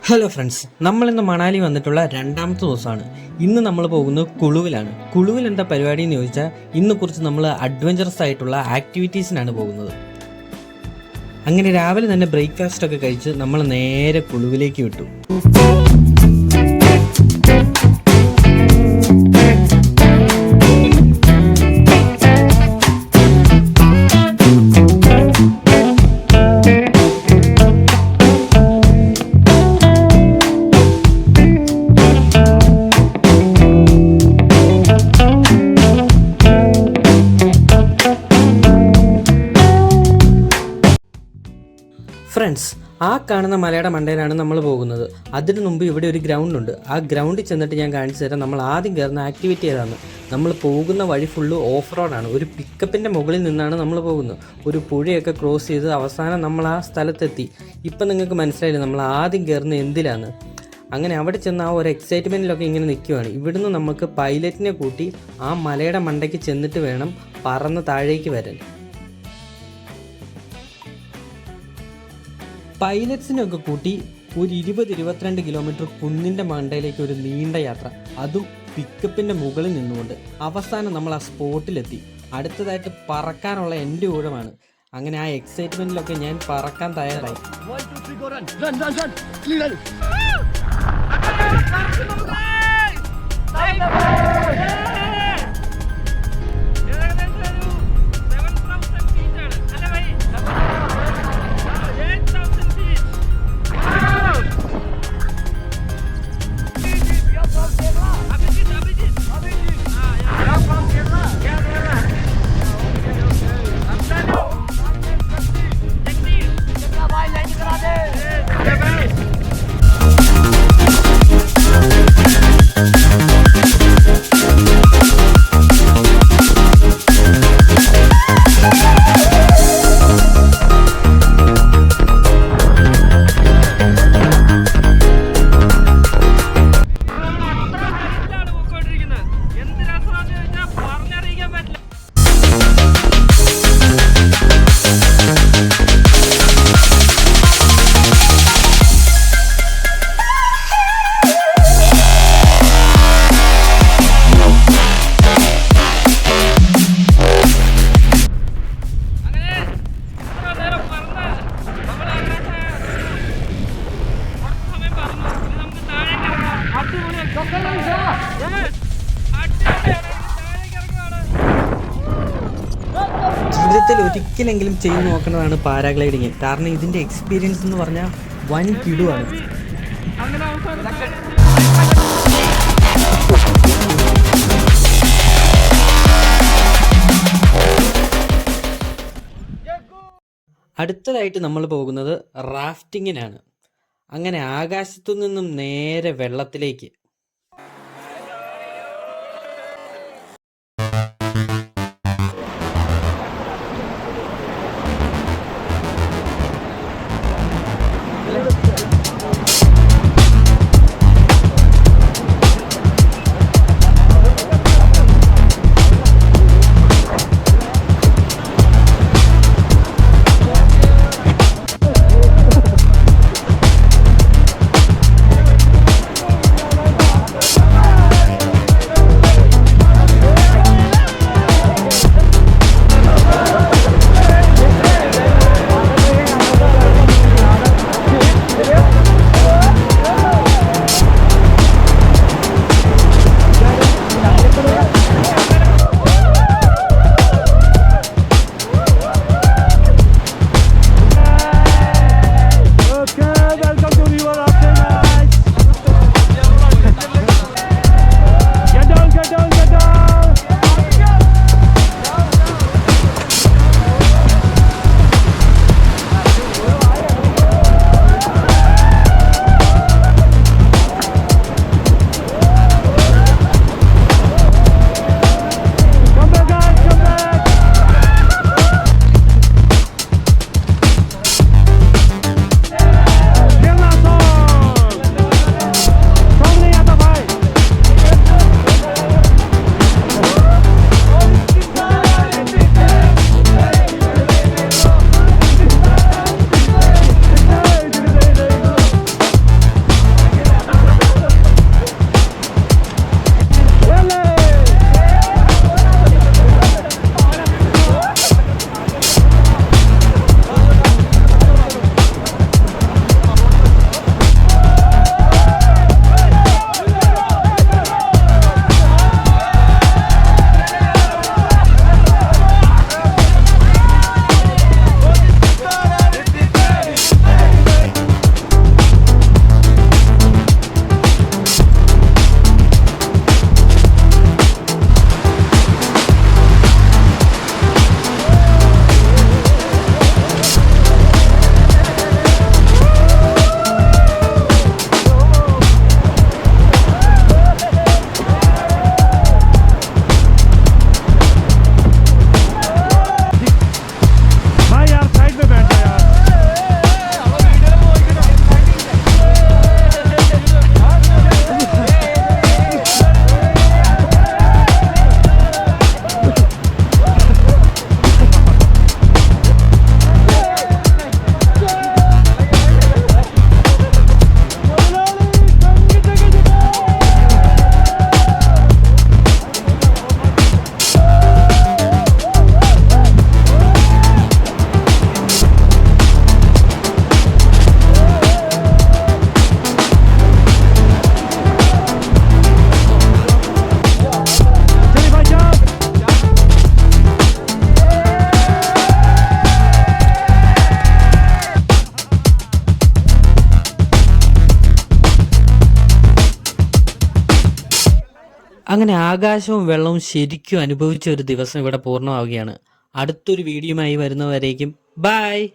Hello friends, നമ്മളിന്ന് മണാലി വന്നിട്ടുള്ള രണ്ടാമത്തെ ദിവസമാണ്. ഇന്ന് നമ്മൾ പോകുന്നത് കുളുവിലാണ്. കുളുവിൽ എന്താ പരിപാടി എന്ന് ചോദിച്ചാൽ ഇന്ന് കുറച്ച് നമ്മൾ അഡ്വഞ്ചറസ് ആയിട്ടുള്ള ആക്ടിവിറ്റീസിനാണ് പോകുന്നത്. അങ്ങനെ രാവിലെ തന്നെ ബ്രേക്ക്ഫാസ്റ്റ് ഒക്കെ കഴിച്ച് നമ്മൾ നേരെ കുളുവിലേക്ക് വിട്ടു. ഫ്രണ്ട്സ്, ആ കാണുന്ന മലയുടെ മണ്ടയിലാണ് നമ്മൾ പോകുന്നത്. അതിന് മുമ്പ് ഇവിടെ ഒരു ഗ്രൗണ്ട് ഉണ്ട്. ആ ഗ്രൗണ്ടിൽ ചെന്നിട്ട് ഞാൻ കാണിച്ചു തരാം നമ്മൾ ആദ്യം കയറുന്ന ആക്ടിവിറ്റി ഏതാണ്. നമ്മൾ പോകുന്ന വഴി ഫുള്ള് ഓഫ് റോഡാണ്. ഒരു പിക്കപ്പിൻ്റെ മുകളിൽ നിന്നാണ് നമ്മൾ പോകുന്നത്. ഒരു പുഴയൊക്കെ ക്രോസ് ചെയ്ത് അവസാനം നമ്മൾ ആ സ്ഥലത്തെത്തി. ഇപ്പം നിങ്ങൾക്ക് മനസ്സിലായില്ലേ നമ്മൾ ആദ്യം കയറുന്ന എന്തിലാണ്. അങ്ങനെ അവിടെ ചെന്ന് ആ ഒരു എക്സൈറ്റ്മെൻറ്റിലൊക്കെ ഇങ്ങനെ നിൽക്കുവാണ്. ഇവിടുന്ന് നമുക്ക് പൈലറ്റിനെ കൂട്ടി ആ മലയുടെ മണ്ടയ്ക്ക് ചെന്നിട്ട് വേണം പറന്ന് താഴേക്ക് വരാൻ. പൈലറ്റ്സിനൊക്കെ കൂട്ടി ഒരു 20-22 കിലോമീറ്റർ കുന്നിൻ്റെ മണ്ടയിലേക്ക് ഒരു നീണ്ട യാത്ര, അതും പിക്കപ്പിൻ്റെ മുകളിൽ നിന്നുകൊണ്ട്. അവസാനം നമ്മൾ ആ സ്പോട്ടിലെത്തി. അടുത്തതായിട്ട് പറക്കാനുള്ള എൻ്റെ ഊഴമാണ്. അങ്ങനെ ആ എക്സൈറ്റ്മെൻറ്റിലൊക്കെ ഞാൻ പറക്കാൻ തയ്യാറായി. ജീവിതത്തിൽ ഒരിക്കലെങ്കിലും ചെയ്തു നോക്കുന്നതാണ് പാരാഗ്ലൈഡിങ്. കാരണം ഇതിൻ്റെ എക്സ്പീരിയൻസ് എന്ന് പറഞ്ഞാൽ വൻ കിടുവാണ്. അടുത്തതായിട്ട് നമ്മൾ പോകുന്നത് റാഫ്റ്റിങ്ങിനാണ്. അങ്ങനെ ആകാശത്തു നിന്നും നേരെ വെള്ളത്തിലേക്ക്. അങ്ങനെ ആകാശവും വെള്ളവും ശരിക്കും അനുഭവിച്ച ഒരു ദിവസം ഇവിടെ പൂർണ്ണമാവുകയാണ്. അടുത്തൊരു വീഡിയോയുമായി വരുന്നവരേക്കും ബൈ.